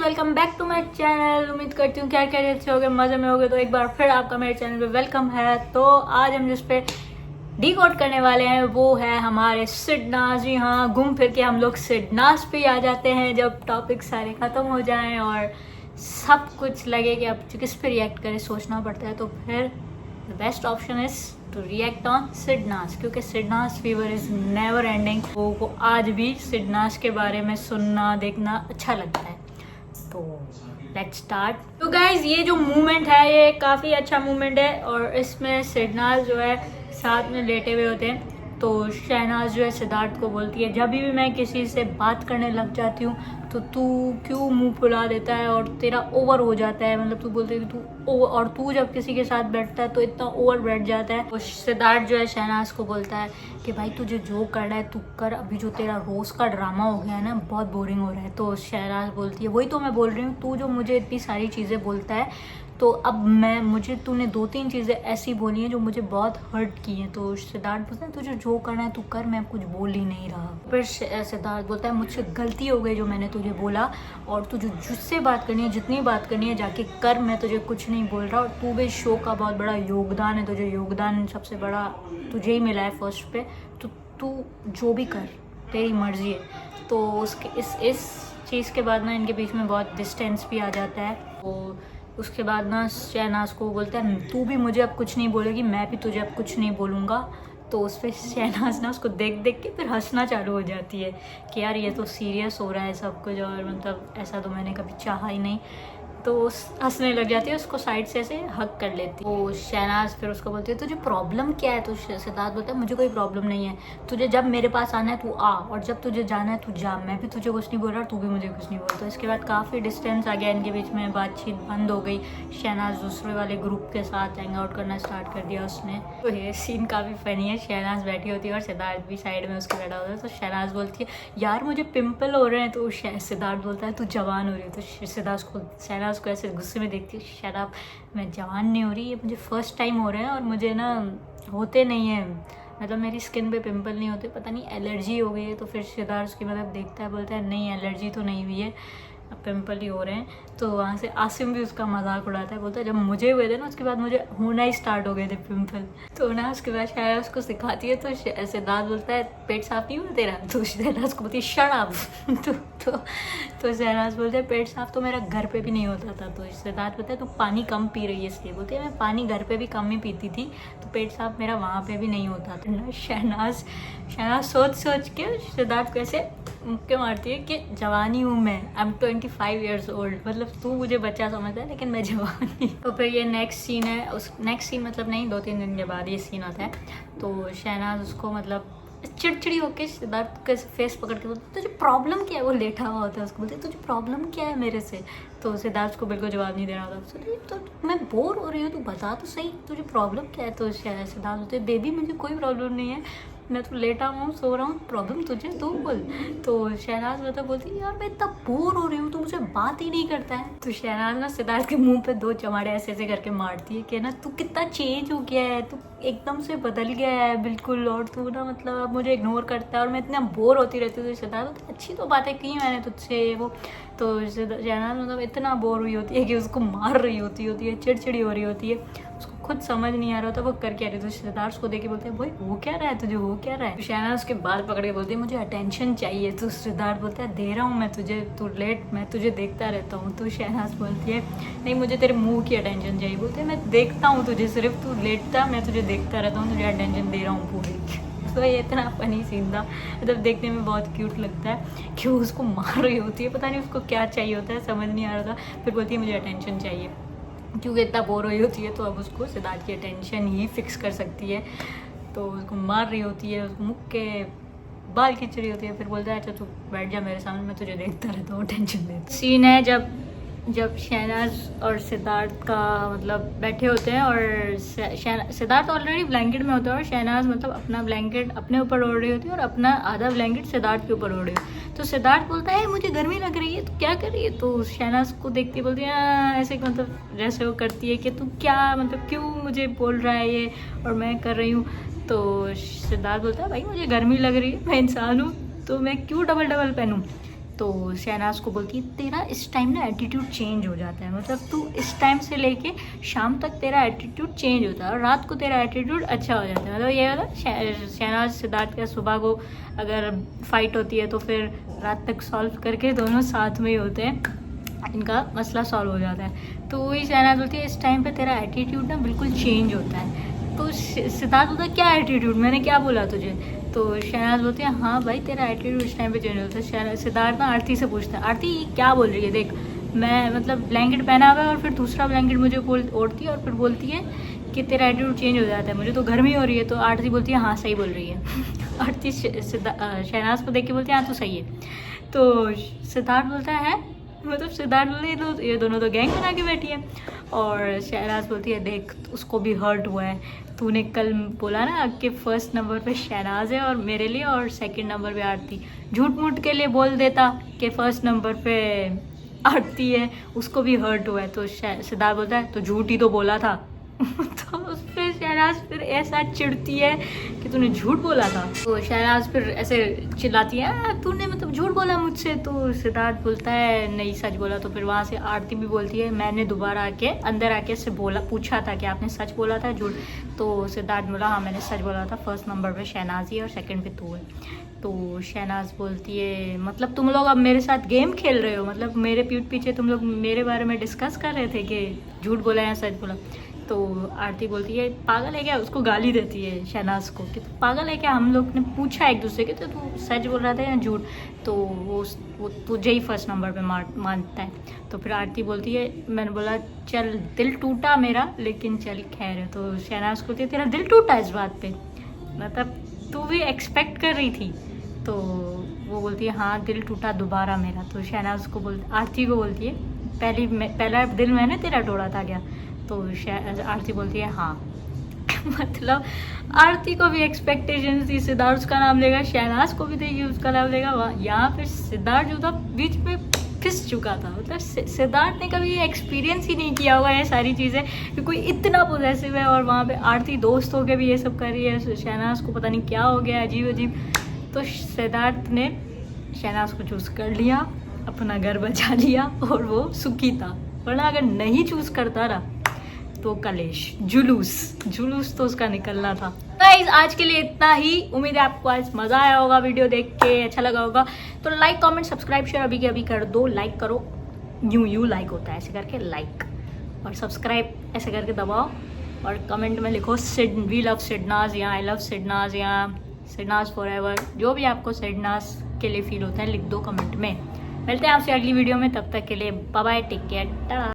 Welcome back to my channel. उम्मीद करती हूँ क्या क्या अच्छे होगे, मजे में होगे। तो एक बार फिर आपका मेरे चैनल पे वेलकम है। तो आज हम जिस पे डिकोड करने वाले हैं वो है हमारे सिडनास। जी हाँ, घूम फिर के हम लोग सिडनास पे आ जाते हैं जब टॉपिक सारे ख़त्म हो जाएं और सब कुछ लगे कि अब किस पे रिएक्ट करें, सोचना पड़ता है। तो फिर the best option is to react on SidNaaz, क्योंकि SidNaaz fever is never ending. लोगों को आज भी सिडनास के बारे में सुनना देखना अच्छा लगता है। तो लेट्स स्टार्ट। तो गाइज ये जो मूवमेंट है ये काफ़ी अच्छा मूवमेंट है और इसमें सिडनास जो है साथ में लेटे हुए होते हैं। तो शहनाज जो है सिद्धार्थ को बोलती है, जब भी मैं किसी से बात करने लग जाती हूँ तो तू क्यों मुंह फुला देता है और तेरा ओवर हो जाता है। मतलब तू बोलती है कि तू और तू जब किसी के साथ बैठता है तो इतना ओवर बैठ जाता है। तो सिद्धार्थ जो है शहनाज को बोलता है कि भाई तुझे जो करना है तू कर, अभी जो तेरा रोज़ का ड्रामा हो गया है ना बहुत बोरिंग हो रहा है। तो शहनाज बोलती है वही तो मैं बोल रही हूँ, तू जो मुझे इतनी सारी चीज़ें बोलता है तो अब मुझे तूने 2-3 चीज़ें ऐसी बोली हैं जो मुझे बहुत हर्ट की हैं। तो सिद्धार्थ बोलता है तुझे जो करना है तू कर, मैं कुछ बोल ही नहीं रहा। फिर सिद्धार्थ बोलता है मुझसे गलती हो गई जो मैंने तुझे बोला, और तुझे जिससे बात करनी है जितनी बात करनी है जाके कर, मैं तुझे कुछ नहीं बोल रहा। और तू भी शो का बहुत बड़ा योगदान है, तुझे योगदान सबसे बड़ा तुझे ही मिला है फर्स्ट पे। तो तू जो भी कर तेरी मर्जी है। तो उसके इस चीज़ के बाद ना इनके बीच में बहुत डिस्टेंस भी आ जाता है। तो उसके बाद ना शहनाज को बोलता है तू भी मुझे अब कुछ नहीं बोलेगी, मैं भी तुझे अब कुछ नहीं बोलूँगा। तो उस पर शहनाज ना उसको देख देख के फिर हंसना चालू हो जाती है कि यार ये तो सीरियस हो रहा है सब कुछ, और मतलब ऐसा तो मैंने कभी चाहा ही नहीं। तो हंसने लग जाती है, उसको साइड से ऐसे हक कर लेती है। तो शहनाज फिर उसको बोलती है तुझे प्रॉब्लम क्या है। तो सिद्धार्थ बोलता है मुझे कोई प्रॉब्लम नहीं है, तुझे जब मेरे पास आना है तू आ, और जब तुझे जाना है तू जा, मैं भी तुझे कुछ नहीं बोल रहा, तू भी मुझे कुछ नहीं बोल। तो इसके बाद काफ़ी डिस्टेंस आ गया इनके बीच में, बातचीत बंद हो गई। शहनाज दूसरे वाले ग्रुप के साथ हैंग आउट करना स्टार्ट कर दिया उसने। तो ये सीन काफ़ी फनी है। शहनाज बैठी होती है और सिद्धार्थ भी साइड में उसके बैठा होता है। तो शहनाज बोलती है यार मुझे पिंपल हो रहे हैं। तो सिद्धार्थ बोलता है तू जवान हो रही है। तो शहनाज को ऐसे गुस्से में देखती है, शराब मैं जवान नहीं हो रही, ये मुझे फर्स्ट टाइम हो रहे हैं और मुझे ना होते नहीं है, मतलब मेरी स्किन पे पिंपल नहीं होते, पता नहीं एलर्जी हो गई है। तो फिर सिद्धार्थ उसकी मतलब देखता है, बोलता है नहीं एलर्जी तो नहीं हुई है, अब पिंपल ही हो रहे हैं। तो वहाँ से आसिम भी उसका मजाक उड़ाता है, बोलता है जब मुझे हुए थे ना उसके बाद मुझे होना ही स्टार्ट हो गए थे पिंपल। तो ना उसके बाद शायद उसको सिखाती है। तो सिद्धार्थ बोलता है पेट साफ नहीं हुआ तेरा। तो शहनाज को बोलती है शराब। तो शहनाज बोलते हैं पेट साफ तो मेरा घर पे भी नहीं होता था। तो सिद्धार्थ बोलता है तू पानी कम पी रही है इसलिए। बोलती है मैं पानी घर पे भी कम ही पीती थी, तो पेट साफ मेरा वहाँ पे भी नहीं होता था ना। शहनाज सोच के सिद्धार्थ को ऐसे मुक्के मारती है कि जवानी हूँ मैं, आई एम 25 ईयर्स ओल्ड, मतलब तू मुझे बच्चा समझता है लेकिन मैं जवान ही। तो फिर ये नेक्स्ट सीन है, उस नेक्स्ट सीन मतलब नहीं 2-3 दिन के बाद ये सीन आता है। तो शहनाज उसको मतलब चिड़चिड़ी होके सिद्धार्थ के फेस पकड़ के बोलते तुझे प्रॉब्लम क्या है। वो लेटा हुआ होता है, उसको बोलते तुझे प्रॉब्लम क्या है मेरे से। तो सिद्धार्थ को बिल्कुल जवाब नहीं दे रहा होता। तो मैं बोर हो रही हूँ, तू बता तो सही तुझे प्रॉब्लम क्या है। तो सिद्धार्थ बोलते बेबी मुझे कोई प्रॉब्लम नहीं है, मैं तो लेटा हुआ हूँ सो रहा हूँ, प्रॉब्लम तुझे तू बोल। तो शहनाज मतलब बोलती यार मैं इतना बोर हो रही हूँ, तो मुझे बात ही नहीं करता है। तो शहनाज ना सिद्धार्थ के मुंह पे 2 चमाड़े ऐसे ऐसे करके मारती है कि ना तू कितना चेंज हो गया है, तू एकदम से बदल गया है बिल्कुल, और तू ना मतलब अब मुझे इग्नोर करता है और मैं इतना बोर होती रहती हूँ। तो सिद्धार्थ अच्छी तो बातें की मैंने तुझसे वो। तो शहनाज मतलब इतना बोर हुई होती है कि उसको मार रही होती है, चिड़चिड़ी हो रही होती है, उसको खुद समझ नहीं आ रहा था वो कर क्या रही। तो सिद्धार्थ को देख के बोलते हैं भाई हो क्या रहा है तुझे, हो क्या रहा है। तो शहनाज उसके बाल पकड़ के बोलती है मुझे अटेंशन चाहिए। तो सिद्धार्थ बोलता है दे रहा हूँ मैं तुझे, तू लेट, मैं तुझे देखता रहता हूँ। तो शहनाज बोलती है नहीं मुझे तेरे मुंह की अटेंशन चाहिए। बोलते हैं मैं देखता हूँ तुझे, सिर्फ तू लेटता मैं तुझे देखता रहता हूँ, तुझे अटेंशन दे रहा हूँ पूरी। तो ये इतना फनी सीन था, मतलब देखने में बहुत क्यूट लगता है कि वो उसको मार रही होती है, पता नहीं उसको क्या चाहिए होता है, समझ नहीं आ रहा था। फिर बोलती है मुझे अटेंशन चाहिए, क्योंकि इतना बोर रही होती है तो अब उसको सिद्धार्थ की अटेंशन ही फिक्स कर सकती है। तो उसको मार रही होती है, उसको मुख के बाल खींच रही होती है। फिर बोलता है अच्छा तू बैठ जा मेरे सामने, मैं तुझे देखता रहता हूँ, टेंशन ले। सीन है जब शहनाज और सिद्धार्थ का मतलब बैठे होते हैं और सिद्धार्थ ऑलरेडी ब्लैंकेट में होता है और शहनाज मतलब अपना ब्लैंकेट अपने ऊपर ओढ़ रही होती है और अपना आधा ब्लैंकेट सिद्धार्थ के ऊपर ओढ़ रही है। तो सिद्धार्थ बोलता है मुझे गर्मी लग रही है, तो क्या कर रही है। तो शहनाज को देखती बोलती है ऐसे मतलब जैसे वो करती है कि तू क्या मतलब क्यों मुझे बोल रहा है ये और मैं कर रही हूँ। तो सिद्धार्थ बोलता है भाई मुझे गर्मी लग रही है, मैं इंसान हूँ तो मैं क्यों डबल पहनूँ। तो शहनाज को बोलती है तेरा इस टाइम ना एटीट्यूड चेंज हो जाता है, मतलब तू इस टाइम से लेके शाम तक तेरा एटीट्यूड चेंज होता है और रात को तेरा एटीट्यूड अच्छा हो जाता है। मतलब ये वाला शहनाज सिद्धार्थ का सुबह को अगर फाइट होती है तो फिर रात तक सॉल्व करके दोनों साथ में ही होते हैं, इनका मसला सॉल्व हो जाता है। तो वही शहनाज बोलती है इस टाइम पे तेरा एटीट्यूड ना बिल्कुल चेंज होता है। तो सिद्धार्थ बोलता है क्या एटीट्यूड, मैंने क्या बोला तुझे? तो शहनाज बोलती है हाँ भाई तेरा एटीट्यूड इस टाइम पे चेंज होता है। सिद्धार्थ ना आरती से पूछता है आरती क्या बोल रही है, देख मैं मतलब ब्लैंकेट पहना हुआ है और फिर दूसरा ब्लैंकेट मुझे ओढ़ती है और फिर बोलती है कि तेरा एटीट्यूड चेंज हो जाता है, मुझे तो गर्मी हो रही है। तो आरती बोलती है हाँ सही बोल रही है। आरती शहनाज को देख के बोलती है हाँ तो सही है। तो सिद्धार्थ बोलता है मतलब सिद्धार्थ बोलती है तो ये दोनों तो गैंग बना के बैठी है। और शहनाज बोलती है देख उसको भी हर्ट हुआ है, तूने कल बोला ना कि फर्स्ट नंबर पे शहनाज है और मेरे लिए और सेकंड नंबर पे आरती, झूठ मूठ के लिए बोल देता कि फर्स्ट नंबर पे आरती है, उसको भी हर्ट हुआ है। तो सिद्धार्थ बोलता है तो झूठ ही तो बोला था। तो उस पर शहनाज फिर ऐसा चिढ़ती है कि तूने झूठ बोला था। तो शहनाज फिर ऐसे चिल्लाती है तूने मतलब झूठ बोला मुझसे। तो सिद्धार्थ बोलता है नहीं सच बोला। तो फिर वहाँ से आरती भी बोलती है मैंने दोबारा आके अंदर आके से पूछा था कि आपने सच बोला था झूठ? तो सिद्धार्थ बोला हाँ मैंने सच बोला था, फर्स्ट नंबर पे शहनाज ही है और सेकंड पे तू है। तो शहनाज बोलती है मतलब तुम लोग अब मेरे साथ गेम खेल रहे हो, मतलब मेरे पीठ पीछे तुम लोग मेरे बारे में डिस्कस कर रहे थे कि झूठ बोला या सच बोला। तो आरती बोलती है पागल है क्या, उसको गाली देती है शहनाज को कि पागल है क्या, हम लोग ने पूछा एक दूसरे के तो तू सच बोल रहा था या झूठ? तो वो तुझे ही फर्स्ट नंबर पे मानता है। तो फिर आरती बोलती है मैंने बोला चल दिल टूटा मेरा लेकिन चल खैर है। तो शहनाज को बोलती है तेरा दिल टूटा इस बात पे, मतलब तू भी एक्सपेक्ट कर रही थी? तो वो बोलती है हाँ दिल टूटा दोबारा मेरा। तो शहनाज को आरती को बोलती है पहला दिल मैंने तेरा तोड़ा था क्या? तो आरती बोलती है हाँ। मतलब आरती को भी एक्सपेक्टेशन थी सिद्धार्थ उसका नाम लेगा, शहनाज को भी देगी उसका नाम लेगा। यहाँ पे सिद्धार्थ जो था बीच में फिस चुका था, मतलब सिद्धार्थ ने कभी एक्सपीरियंस ही नहीं किया होगा ये सारी चीज़ें कि कोई इतना पॉजेसिव है और वहाँ पे आरती दोस्त होके भी ये सब कर रही है। शहनाज को पता नहीं क्या हो गया अजीब अजीब। तो सिद्धार्थ ने शहनाज को चूज़ कर लिया, अपना घर बचा लिया और वो सुखी था। वरना अगर नहीं चूज़ करता ना तो कलेश जुलूस तो उसका निकलना था। गाइस आज के लिए इतना ही, उम्मीद है आपको आज मज़ा आया होगा, वीडियो देख के अच्छा लगा होगा। तो लाइक कमेंट सब्सक्राइब शेयर अभी के अभी कर दो, लाइक करो, यू लाइक होता है ऐसे करके लाइक, और सब्सक्राइब ऐसे करके दबाओ और कमेंट में लिखो वी लव सिडनाज या आई लव सिडनाज या सिडनाज फॉरएवर, जो भी आपको सिडनाज के लिए फील होता है लिख दो कमेंट में। मिलते हैं आपसे अगली वीडियो में, तब तक के लिए bye bye, take care, Tata.